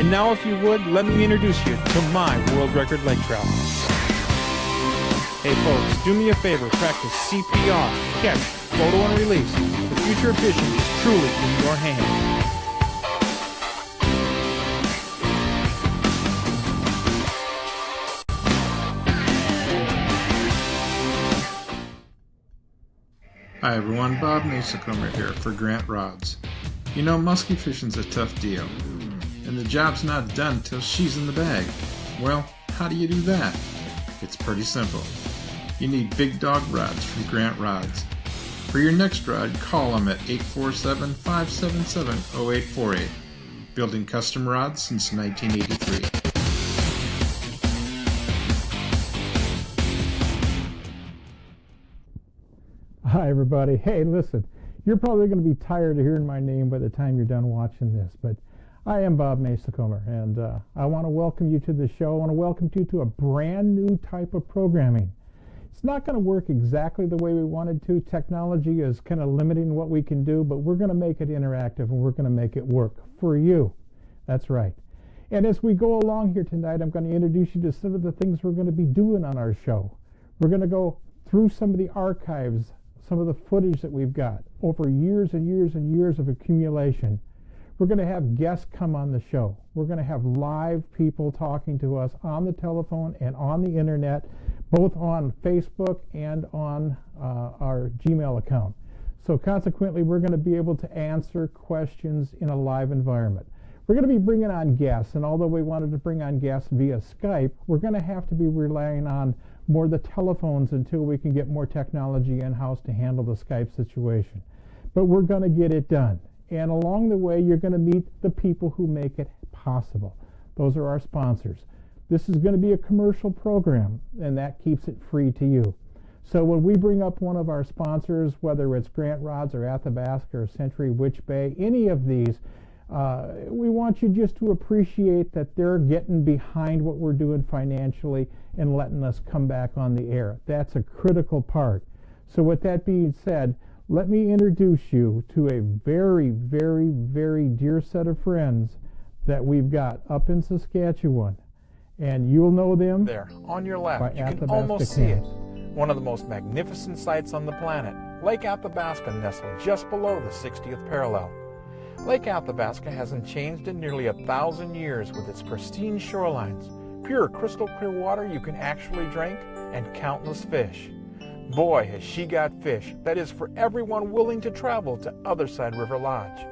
And now, if you would, let me introduce you to my world record lake trout. Hey folks, do me a favor, practice CPR, catch, photo, and release. The future of fishing is truly in your hands. Hi everyone, Bob Mehsikomer here for Grant Rods. You know, musky fishing's a tough deal, and the job's not done till she's in the bag. Well, how do you do that? It's pretty simple. You need big dog rods from Grant Rods. For your next rod, call them at 847-577-0848. Building custom rods since 1983. Hi everybody. Hey, listen, you're probably going to be tired of hearing my name by the time you're done watching this, but I am Bob Mehsikomer, and I want to welcome you to the show. I want to welcome you to a brand new type of programming. It's not going to work exactly the way we wanted to. Technology is kind of limiting what we can do, but we're going to make it interactive and we're going to make it work for you. That's right. And as we go along here tonight, I'm going to introduce you to some of the things we're going to be doing on our show. We're going to go through some of the archives, some of the footage that we've got over years and years and years of accumulation. We're going to have guests come on the show. We're going to have live people talking to us on the telephone and on the internet, both on Facebook and on our Gmail account. So consequently, we're going to be able to answer questions in a live environment. We're going to be bringing on guests, and although we wanted to bring on guests via Skype, we're going to have to be relying on more the telephones until we can get more technology in-house to handle the Skype situation. But we're going to get it done. And along the way, you're going to meet the people who make it possible. Those are our sponsors. This is going to be a commercial program, and that keeps it free to you. So when we bring up one of our sponsors, whether it's Grant Rods or Athabasca or Century Witch Bay, any of these, we want you just to appreciate that they're getting behind what we're doing financially and letting us come back on the air. That's a critical part. So with that being said, let me introduce you to a very, very, very dear set of friends that we've got up in Saskatchewan. And you'll know them There, on your left, you can almost see it. One of the most magnificent sights on the planet, Lake Athabasca, nestled just below the 60th parallel. Lake Athabasca hasn't changed in nearly 1,000 years with its pristine shorelines, pure crystal clear water you can actually drink, and countless fish. Boy, has she got fish, that is for everyone willing to travel to Otherside River Lodge.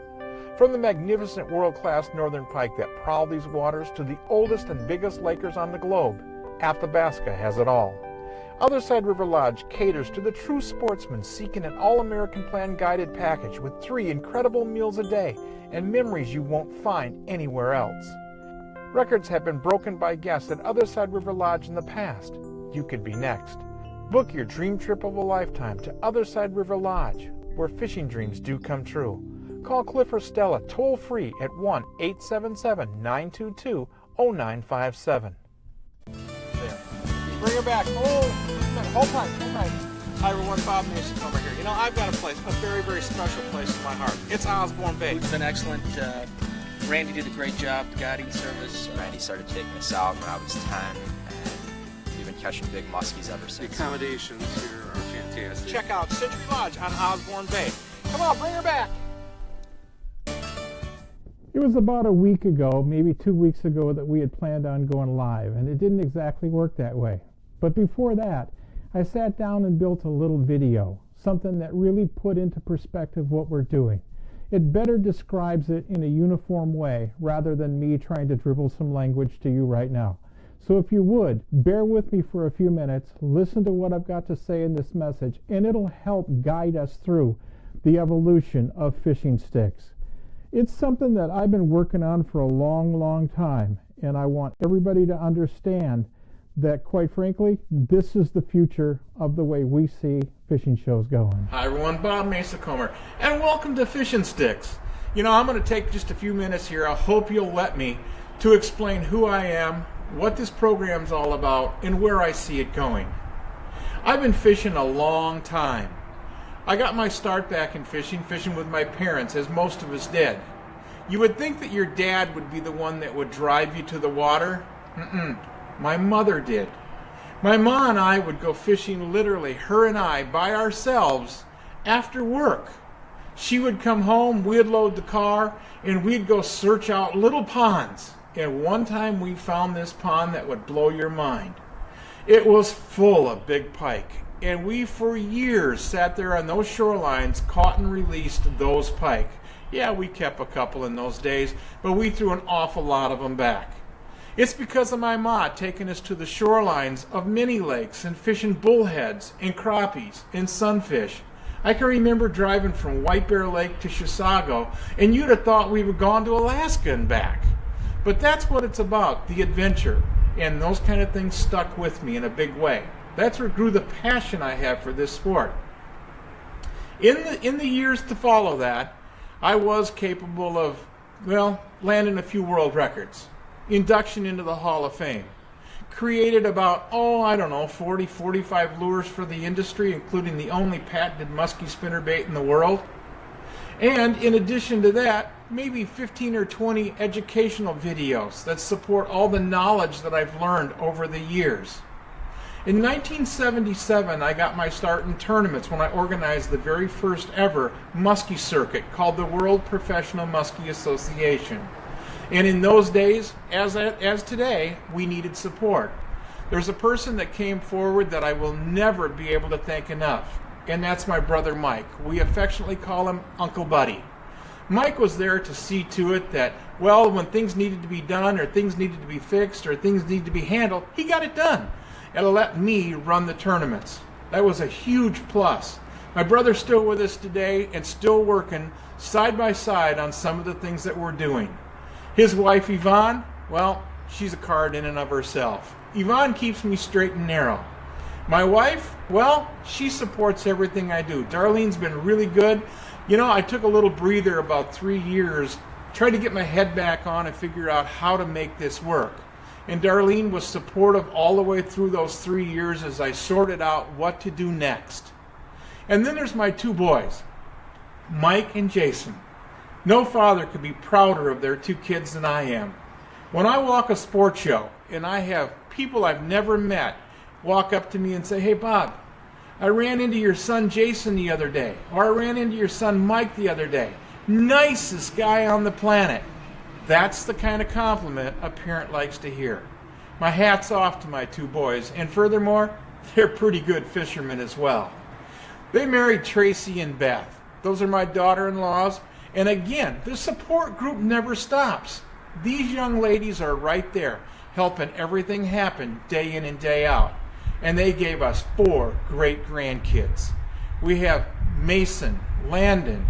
From the magnificent world-class northern pike that prowl these waters to the oldest and biggest lakers on the globe, Athabasca has it all. Otherside River Lodge caters to the true sportsman seeking an all-American plan guided package with 3 incredible meals a day and memories you won't find anywhere else. Records have been broken by guests at Otherside River Lodge in the past. You could be next. Book your dream trip of a lifetime to Otherside River Lodge, where fishing dreams do come true. Call Cliff or Stella toll-free at 1-877-922-0957. Bring her back. Hold tight. Hi everyone, Bob Mehsikomer here. You know, I've got a place, a very, very special place in my heart. It's Osborne Bay. Food's been excellent. Randy did a great job, the guiding service. Randy started taking us out when I was 10, and we've been catching big muskies ever The since. accommodations here are fantastic. Check out Century Lodge on Osborne Bay. Come on, bring her back. It was about a week ago, maybe 2 weeks ago, that we had planned on going live, and it didn't exactly work that way. But before that, I sat down and built a little video, something that really put into perspective what we're doing. It better describes it in a uniform way rather than me trying to dribble some language to you right now. So if you would, bear with me for a few minutes, listen to what I've got to say in this message, and it'll help guide us through the evolution of fishing sticks. It's something that I've been working on for a long, long time, and I want everybody to understand that, quite frankly, this is the future of the way we see fishing shows going. Hi everyone, Bob Mehsikomer, and welcome to Fishing Sticks. You know, I'm going to take just a few minutes here. I hope you'll let me to explain who I am, what this program's all about, and where I see it going. I've been fishing a long time. I got my start back in fishing with my parents, as most of us did. You would think that your dad would be the one that would drive you to the water. My mother did. My ma and I would go fishing, literally, her and I, by ourselves after work. She would come home, we'd load the car, and we'd go search out little ponds. And one time we found this pond that would blow your mind. It was full of big pike, and we for years sat there on those shorelines, caught and released those pike. Yeah, we kept a couple in those days, but we threw an awful lot of them back. It's because of my ma taking us to the shorelines of mini lakes and fishing bullheads and crappies and sunfish. I can remember driving from White Bear Lake to Chisago, and you'd have thought we had gone to Alaska and back. But that's what it's about, the adventure, and those kind of things stuck with me in a big way. That's what grew the passion I have for this sport. In the years to follow that, I was capable of, well, landing a few world records. Induction into the Hall of Fame. Created about, 40, 45 lures for the industry, including the only patented musky spinnerbait in the world. And in addition to that, maybe 15 or 20 educational videos that support all the knowledge that I've learned over the years. In 1977, I got my start in tournaments when I organized the very first ever muskie circuit called the World Professional Muskie Association. And in those days, as today, we needed support. There's a person that came forward that I will never be able to thank enough, and that's my brother Mike. We affectionately call him Uncle Buddy. Mike was there to see to it that, well, when things needed to be done or things needed to be fixed or things needed to be handled, he got it done. And let me run the tournaments. That was a huge plus. My brother's still with us today and still working side by side on some of the things that we're doing. His wife Yvonne, well, she's a card in and of herself. Yvonne keeps me straight and narrow. My wife, well, she supports everything I do. Darlene's been really good. You know, I took a little breather about 3 years, tried to get my head back on and figure out how to make this work. And Darlene was supportive all the way through those 3 years as I sorted out what to do next. And then there's my two boys, Mike and Jason. No father could be prouder of their two kids than I am. When I walk a sports show and I have people I've never met walk up to me and say, "Hey Bob, I ran into your son Jason the other day," or "I ran into your son Mike the other day. Nicest guy on the planet." That's the kind of compliment a parent likes to hear. My hat's off to my two boys, and furthermore, they're pretty good fishermen as well. They married Tracy and Beth. Those are my daughter-in-laws, and again, the support group never stops. These young ladies are right there, helping everything happen day in and day out. And they gave us 4 great grandkids. We have Mason, Landon,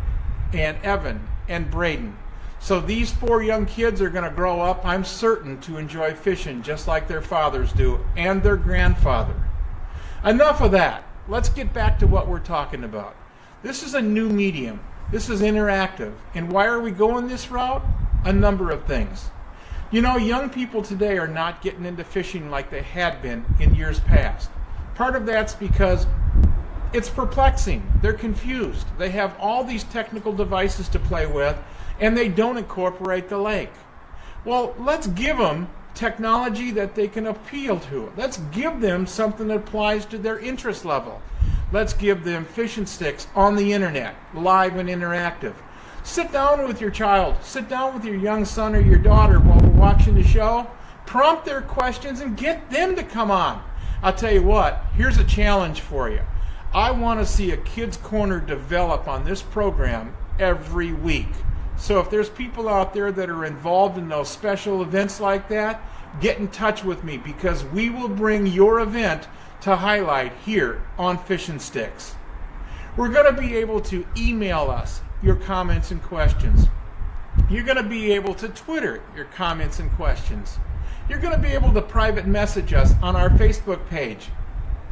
and Evan, and Braden. So these 4 young kids are going to grow up, I'm certain, to enjoy fishing just like their fathers do, and their grandfather. Enough of that. Let's get back to what we're talking about. This is a new medium. This is interactive. And why are we going this route? A number of things. You know, young people today are not getting into fishing like they had been in years past. Part of that's because it's perplexing. They're confused. They have all these technical devices to play with, and they don't incorporate the lake. Well, let's give them technology that they can appeal to. Let's give them something that applies to their interest level. Let's give them Fish and Sticks on the internet, live and interactive. Sit down with your child, sit down with your young son or your daughter while we're watching the show, prompt their questions and get them to come on. I'll tell you what, here's a challenge for you. I want to see a Kids Corner develop on this program every week. So if there's people out there that are involved in those special events like that, get in touch with me, because we will bring your event to highlight here on Fish and Sticks. We're going to be able to email us your comments and questions. You're going to be able to Twitter your comments and questions. You're going to be able to private message us on our Facebook page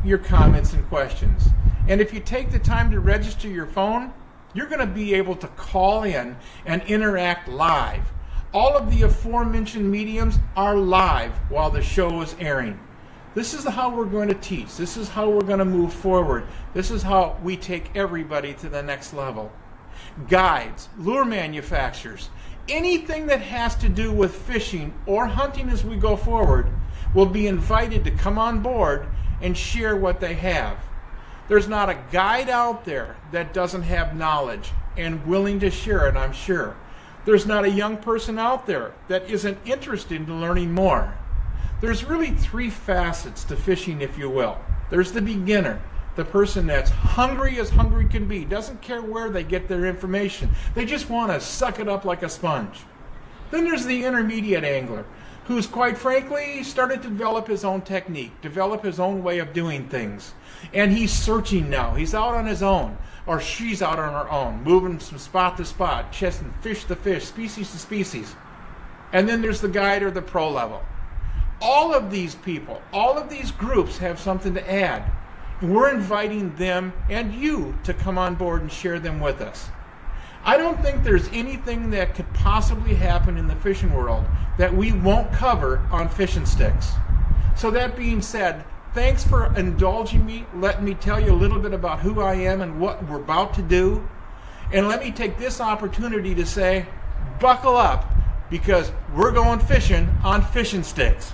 your comments and questions. And if you take the time to register your phone, you're going to be able to call in and interact live. All of the aforementioned mediums are live while the show is airing. This is how we're going to teach. This is how we're going to move forward. This is how we take everybody to the next level. Guides, lure manufacturers, anything that has to do with fishing or hunting as we go forward will be invited to come on board and share what they have. There's not a guide out there that doesn't have knowledge and willing to share it, I'm sure. There's not a young person out there that isn't interested in learning more. There's really three facets to fishing, if you will. There's the beginner, the person that's hungry as hungry can be, doesn't care where they get their information. They just want to suck it up like a sponge. Then there's the intermediate angler, who's quite frankly started to develop his own technique, develop his own way of doing things. And he's searching now. He's out on his own, or she's out on her own, moving from spot to spot, chasing fish to fish, species to species. And then there's the guide or the pro level. All of these people, all of these groups have something to add. And we're inviting them and you to come on board and share them with us. I don't think there's anything that could possibly happen in the fishing world that we won't cover on Fish and Sticks. So that being said, thanks for indulging me, letting me tell you a little bit about who I am and what we're about to do. And let me take this opportunity to say, buckle up, because we're going fishing on Fish and Sticks.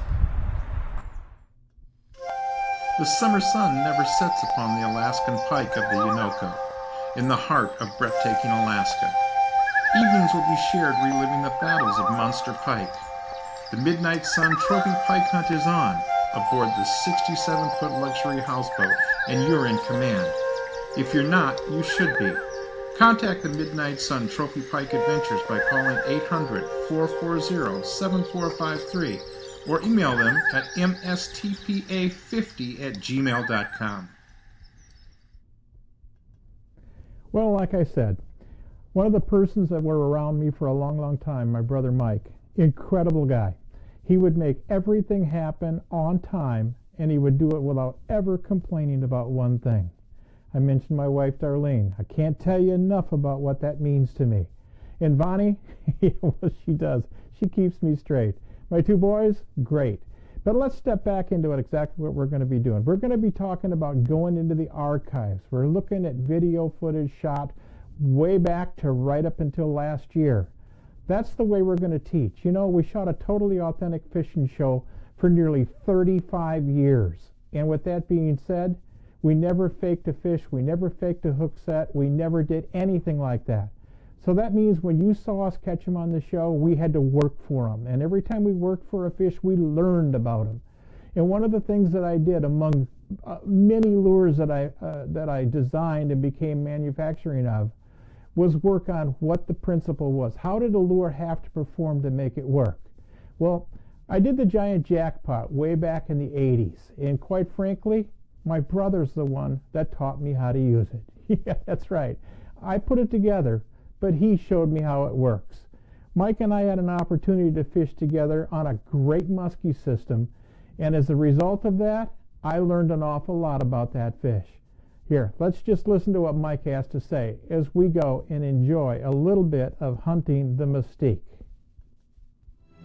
The summer sun never sets upon the Alaskan pike of the Unoko, in the heart of breathtaking Alaska. Evenings will be shared reliving the battles of Monster Pike. The Midnight Sun Trophy Pike Hunt is on, aboard the 67-foot luxury houseboat, and you're in command. If you're not, you should be. Contact the Midnight Sun Trophy Pike Adventures by calling 800-440-7453 or email them at mstpa50@gmail.com. Well, like I said, one of the persons that were around me for a long, long time, my brother Mike, incredible guy. He would make everything happen on time, and he would do it without ever complaining about one thing. I mentioned my wife, Darlene. I can't tell you enough about what that means to me. And Vonnie, what she does, she keeps me straight. My two boys, great. But let's step back into it, exactly what we're going to be doing. We're going to be talking about going into the archives. We're looking at video footage shot way back to right up until last year. That's the way we're going to teach. You know, we shot a totally authentic fishing show for nearly 35 years. And with that being said, we never faked a fish. We never faked a hook set. We never did anything like that. So that means when you saw us catch them on the show, we had to work for them. And every time we worked for a fish, we learned about them. And one of the things that I did among many lures that I designed and became manufacturing of was work on what the principle was. How did a lure have to perform to make it work? Well, I did the giant jackpot way back in the 80s. And quite frankly, my brother's the one that taught me how to use it. Yeah, that's right. I put it together, but he showed me how it works. Mike and I had an opportunity to fish together on a great muskie system, and as a result of that, I learned an awful lot about that fish. Here, let's just listen to what Mike has to say as we go and enjoy a little bit of hunting the mystique.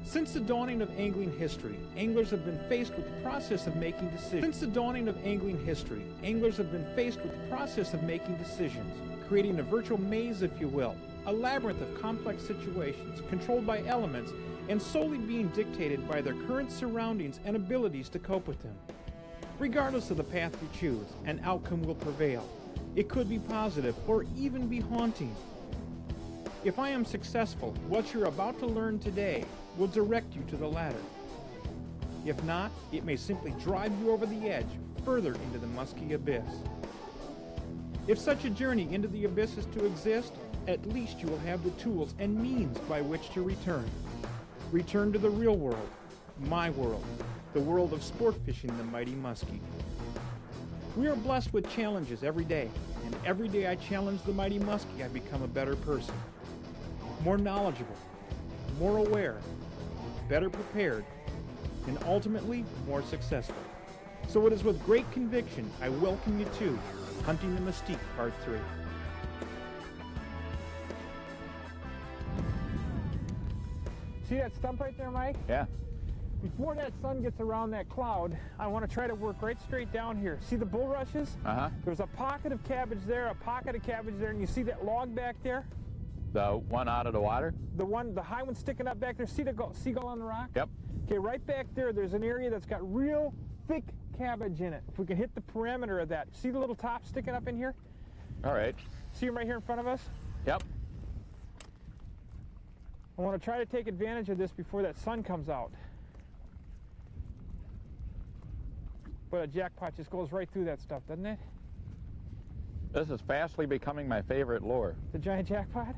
Since the dawning of angling history, anglers have been faced with the process of making decisions. Creating a virtual maze, if you will, a labyrinth of complex situations controlled by elements and solely being dictated by their current surroundings and abilities to cope with them. Regardless of the path you choose, an outcome will prevail. It could be positive or even be haunting. If I am successful, what you're about to learn today will direct you to the latter. If not, it may simply drive you over the edge, further into the musky abyss. If such a journey into the abyss is to exist, at least you will have the tools and means by which to return. Return to the real world, my world, the world of sport fishing the mighty muskie. We are blessed with challenges every day, and every day I challenge the mighty muskie, I become a better person. More knowledgeable, more aware, better prepared, and ultimately more successful. So it is with great conviction I welcome you to Hunting the Mystique Part 3. See that stump right there, Mike? Yeah. Before that sun gets around that cloud, I want to try to work right straight down here. See the bulrushes? Uh-huh. There's a pocket of cabbage there, and you see that log back there? The one out of the water? The high one sticking up back there. See the seagull on the rock? Yep. Okay, right back there, there's an area that's got real thick cabbage in it. If we can hit the perimeter of that. See the little top sticking up in here? All right. See them right here in front of us? Yep. I want to try to take advantage of this before that sun comes out. But a jackpot just goes right through that stuff, doesn't it? This is fastly becoming my favorite lure. The giant jackpot?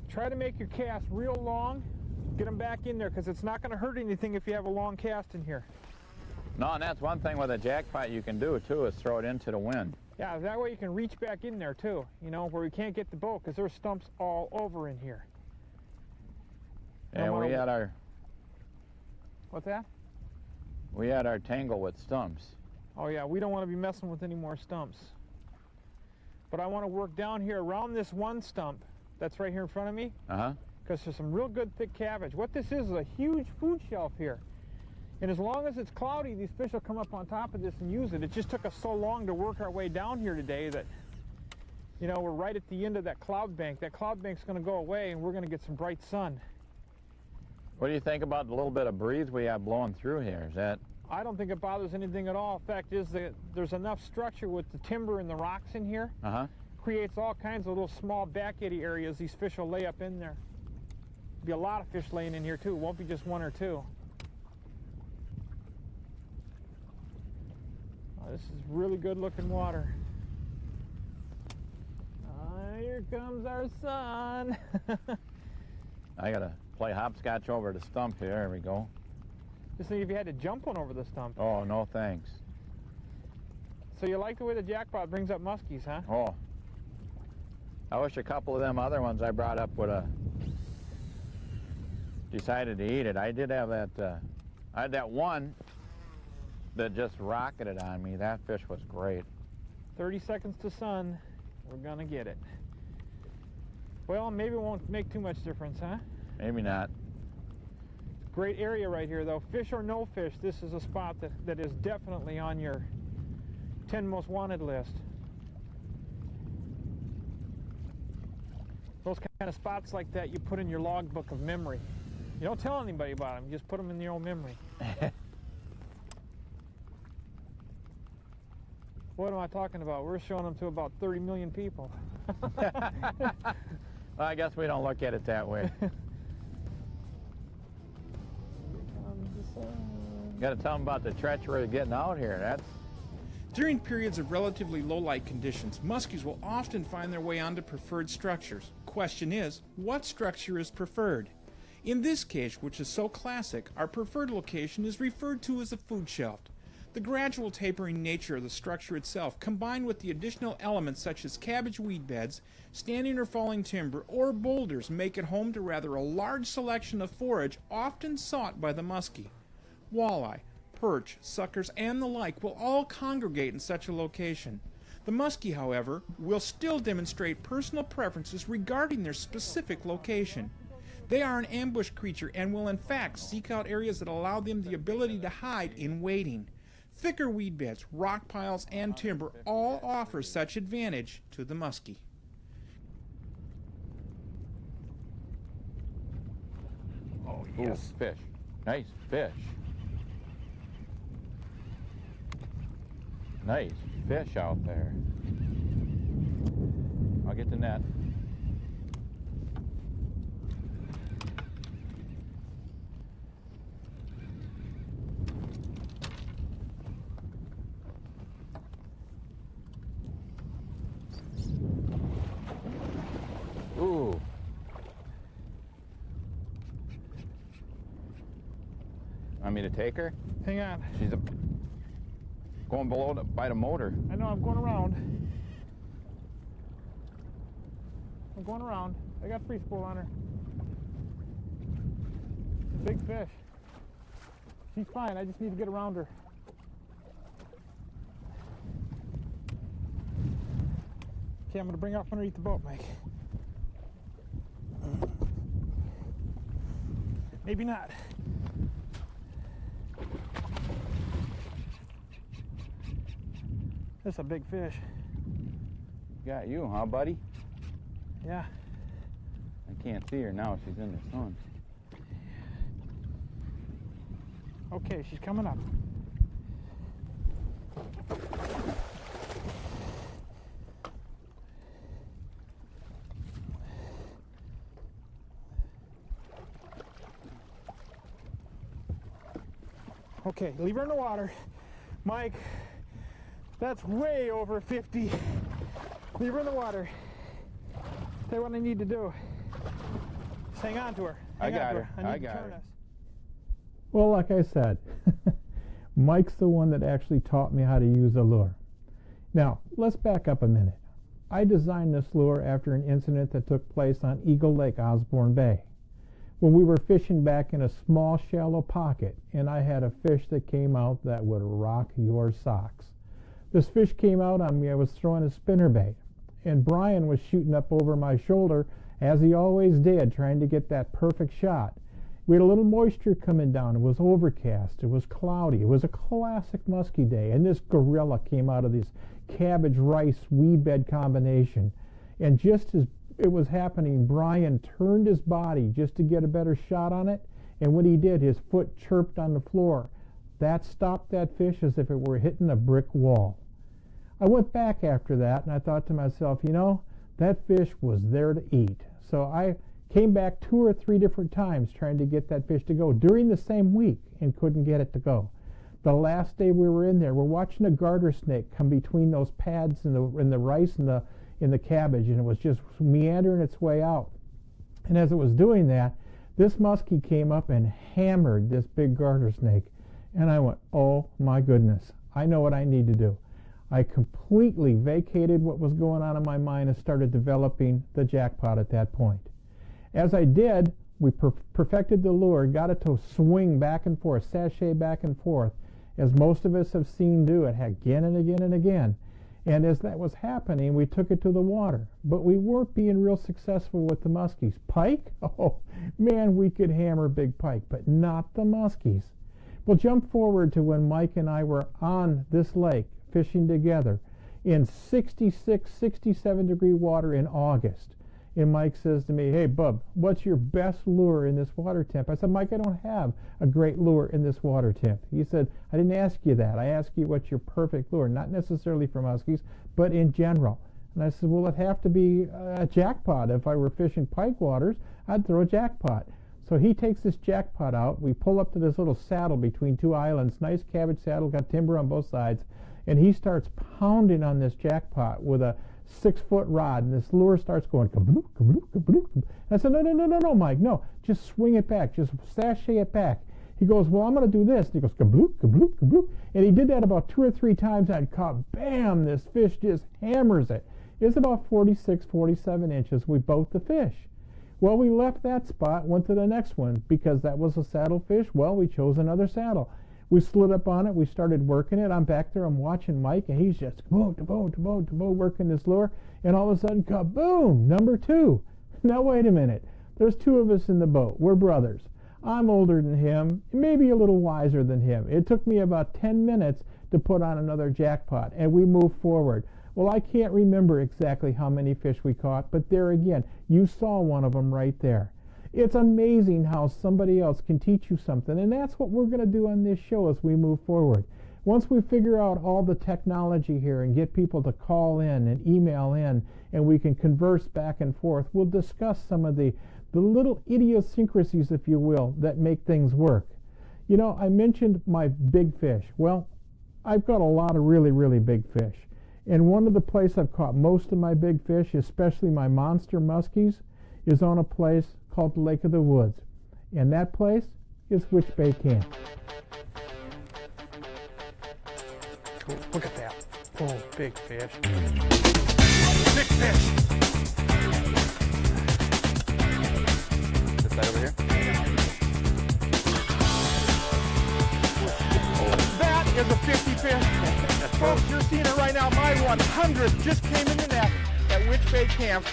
Try to make your cast real long. Get them back in there, because it's not going to hurt anything if you have a long cast in here. No, and that's one thing with a jackpot you can do too, is throw it into the wind. Yeah, that way you can reach back in there too, you know, where we can't get the boat, because there's stumps all over in here. And we had our... What's that? We had our tangle with stumps. Oh yeah, we don't want to be messing with any more stumps. But I want to work down here around this one stump that's right here in front of me. Uh-huh. Because there's some real good thick cabbage. What this is a huge food shelf here. And as long as it's cloudy, these fish will come up on top of this and use it. It just took us so long to work our way down here today that, you know, we're right at the end of that cloud bank. That cloud bank's going to go away and we're going to get some bright sun. What do you think about the little bit of breeze we have blowing through here? Is that... I don't think it bothers anything at all. Fact is that there's enough structure with the timber and the rocks in here. Uh-huh. Creates all kinds of little small back eddy areas these fish will lay up in there. Be a lot of fish laying in here too. It won't be just one or two. Oh, this is really good looking water. Here comes our sun. I gotta play hopscotch over the stump here. There we go. Just think if you had to jump one over the stump. Oh, no thanks. So you like the way the jackpot brings up muskies, huh? Oh. I wish a couple of them other ones I brought up would have decided to eat it. I did have that, I had that one that just rocketed on me. That fish was great. 30 seconds to sun, we're gonna get it. Well, maybe it won't make too much difference, huh? Maybe not. Great area right here, though. Fish or no fish, this is a spot that is definitely on your 10 most wanted list. Those kind of spots like that you put in your logbook of memory. You don't tell anybody about them, you just put them in your own memory. What am I talking about? We're showing them to about 30 million people. Well, I guess we don't look at it that way. Got to tell them about the treachery of getting out here. During periods of relatively low light conditions, muskies will often find their way onto preferred structures. Question is, what structure is preferred? In this case, which is so classic, our preferred location is referred to as a food shelf. The gradual tapering nature of the structure itself, combined with the additional elements such as cabbage weed beds, standing or falling timber, or boulders, make it home to rather a large selection of forage often sought by the muskie. Walleye, perch, suckers, and the like will all congregate in such a location. The muskie, however, will still demonstrate personal preferences regarding their specific location. They are an ambush creature and will in fact seek out areas that allow them the ability to hide in waiting. Thicker weed beds, rock piles, and timber all offer such advantage to the muskie. Oh yes. Ooh, fish. Nice fish. Nice fish out there. I'll get the net. Ooh. Want me to take her? Hang on. She's going below by the motor. I know, I'm going around. I'm going around. I got free spool on her. Big fish. She's fine, I just need to get around her. Okay, I'm going to bring her up underneath the boat, Mike. Maybe not. That's a big fish. Got you, huh, buddy? Yeah. I can't see her now. She's in the sun. Okay, she's coming up. Okay, leave her in the water. Mike, that's way over 50. Leave her in the water. Tell you what I need to do. Just hang on to her. I got her. I got her. Well, like I said, Mike's the one that actually taught me how to use a lure. Now, let's back up a minute. I designed this lure after an incident that took place on Eagle Lake, Osborne Bay, when we were fishing back in a small, shallow pocket, and I had a fish that came out that would rock your socks. This fish came out on me. I was throwing a spinnerbait, and Brian was shooting up over my shoulder, as he always did, trying to get that perfect shot. We had a little moisture coming down. It was overcast. It was cloudy. It was a classic musky day, and this gorilla came out of this cabbage rice weed bed combination. And just as it was happening, Brian turned his body just to get a better shot on it, and when he did, his foot chirped on the floor. That stopped that fish as if it were hitting a brick wall. I went back after that, and I thought to myself, you know, that fish was there to eat. So I came back 2 or 3 different times trying to get that fish to go during the same week and couldn't get it to go. The last day we were in there, we're watching a garter snake come between those pads in the rice and the cabbage, and it was just meandering its way out. And as it was doing that, this muskie came up and hammered this big garter snake. And I went, oh my goodness, I know what I need to do. I completely vacated what was going on in my mind and started developing the jackpot at that point. As I did, we perfected the lure, got it to swing back and forth, sashay back and forth, as most of us have seen do it again and again and again. And as that was happening, we took it to the water. But we weren't being real successful with the muskies. Pike? Oh, man, we could hammer big pike, but not the muskies. We'll jump forward to when Mike and I were on this lake fishing together in 66, 67 degree water in August. And Mike says to me, hey, Bub, what's your best lure in this water temp? I said, Mike, I don't have a great lure in this water temp. He said, I didn't ask you that. I asked you what's your perfect lure, not necessarily for muskies, but in general. And I said, well, it'd have to be a jackpot. If I were fishing pike waters, I'd throw a jackpot. So he takes this jackpot out. We pull up to this little saddle between 2 islands, nice cabbage saddle, got timber on both sides, and he starts pounding on this jackpot with a 6-foot rod, and this lure starts going kablook, kablook, kablook. And I said, no, Mike, no, just swing it back, just sashay it back. He goes, well, I'm going to do this. And he goes, kablook, kablook, kablook. And he did that about 2 or 3 times, and I caught, bam, this fish just hammers it. It's about 46, 47 inches. We boat the fish. Well, we left that spot, went to the next one, because that was a saddle fish. Well, we chose another saddle. We slid up on it. We started working it. I'm back there. I'm watching Mike, and he's just boom, working this lure. And all of a sudden, kaboom, number 2. Now, wait a minute. There's 2 of us in the boat. We're brothers. I'm older than him, maybe a little wiser than him. It took me about 10 minutes to put on another jackpot, and we moved forward. Well, I can't remember exactly how many fish we caught, but there again, you saw one of them right there. It's amazing how somebody else can teach you something, and that's what we're going to do on this show as we move forward. Once we figure out all the technology here and get people to call in and email in, and we can converse back and forth, we'll discuss some of the little idiosyncrasies, if you will, that make things work. You know, I mentioned my big fish. Well, I've got a lot of really, really big fish. And one of the places I've caught most of my big fish, especially my monster muskies, is on a place called the Lake of the Woods. And that place is Witch Bay Camp. Cool. Look at that. Oh, big fish. Big fish. This side over here? That is a 50 fish. Folks, you're seeing it right now. My 100th just came in the net at Witch Bay Camp.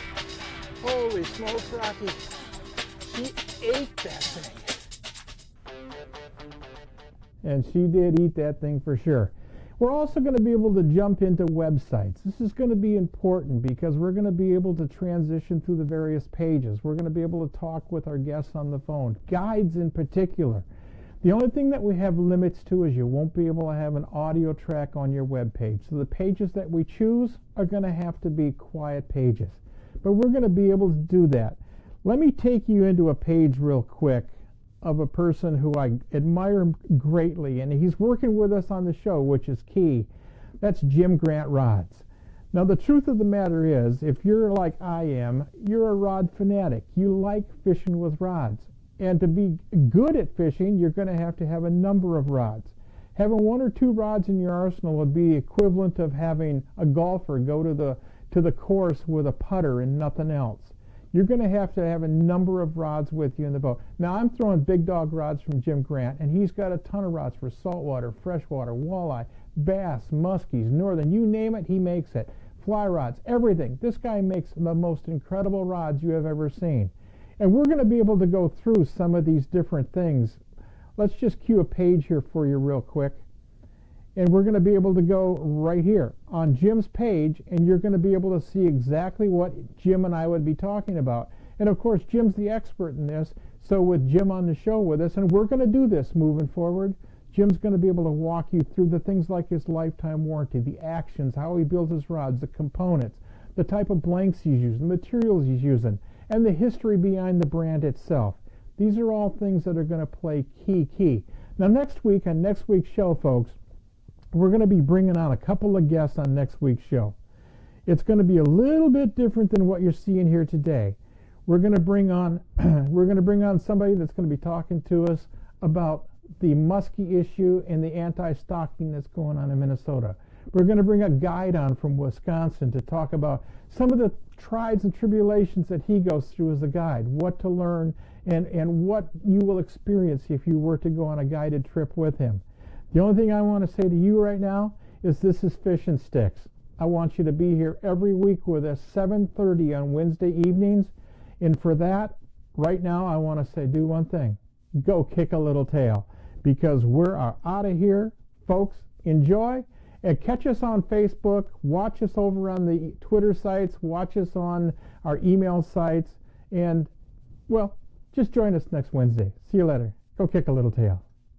Holy smokes, Rocky. She ate that thing. And she did eat that thing for sure. We're also going to be able to jump into websites. This is going to be important because we're going to be able to transition through the various pages. We're going to be able to talk with our guests on the phone, guides in particular. The only thing that we have limits to is you won't be able to have an audio track on your web page. So the pages that we choose are going to have to be quiet pages. But we're going to be able to do that. Let me take you into a page real quick of a person who I admire greatly, and he's working with us on the show, which is key. That's Jim Grant Rods. Now, the truth of the matter is, if you're like I am, you're a rod fanatic. You like fishing with rods. And to be good at fishing, you're going to have a number of rods. Having 1 or 2 rods in your arsenal would be equivalent of having a golfer go to the course with a putter and nothing else. You're going to have a number of rods with you in the boat. Now, I'm throwing big dog rods from Jim Grant, and he's got a ton of rods for saltwater, freshwater, walleye, bass, muskies, northern, you name it, he makes it. Fly rods, everything. This guy makes the most incredible rods you have ever seen. And we're going to be able to go through some of these different things. Let's just cue a page here for you real quick. And we're going to be able to go right here on Jim's page, and you're going to be able to see exactly what Jim and I would be talking about. And of course, Jim's the expert in this, so with Jim on the show with us, and we're going to do this moving forward, Jim's going to be able to walk you through the things like his lifetime warranty, the actions, how he builds his rods, the components, the type of blanks he's using, the materials he's using, and the history behind the brand itself. These are all things that are going to play key. Now, next week, on next week's show, folks, we're going to be bringing on a couple of guests on next week's show. It's going to be a little bit different than what you're seeing here today. We're going to bring on somebody that's going to be talking to us about the muskie issue and the anti-stocking that's going on in Minnesota. We're going to bring a guide on from Wisconsin to talk about some of the trials and tribulations that he goes through as a guide, what to learn, and what you will experience if you were to go on a guided trip with him. The only thing I want to say to you right now is this is Fish and Sticks. I want you to be here every week with us, 7:30 on Wednesday evenings. And for that, right now, I want to say do one thing. Go kick a little tail, because we're out of here. Folks, enjoy. And catch us on Facebook. Watch us over on the Twitter sites. Watch us on our email sites. And, well, just join us next Wednesday. See you later. Go kick a little tail.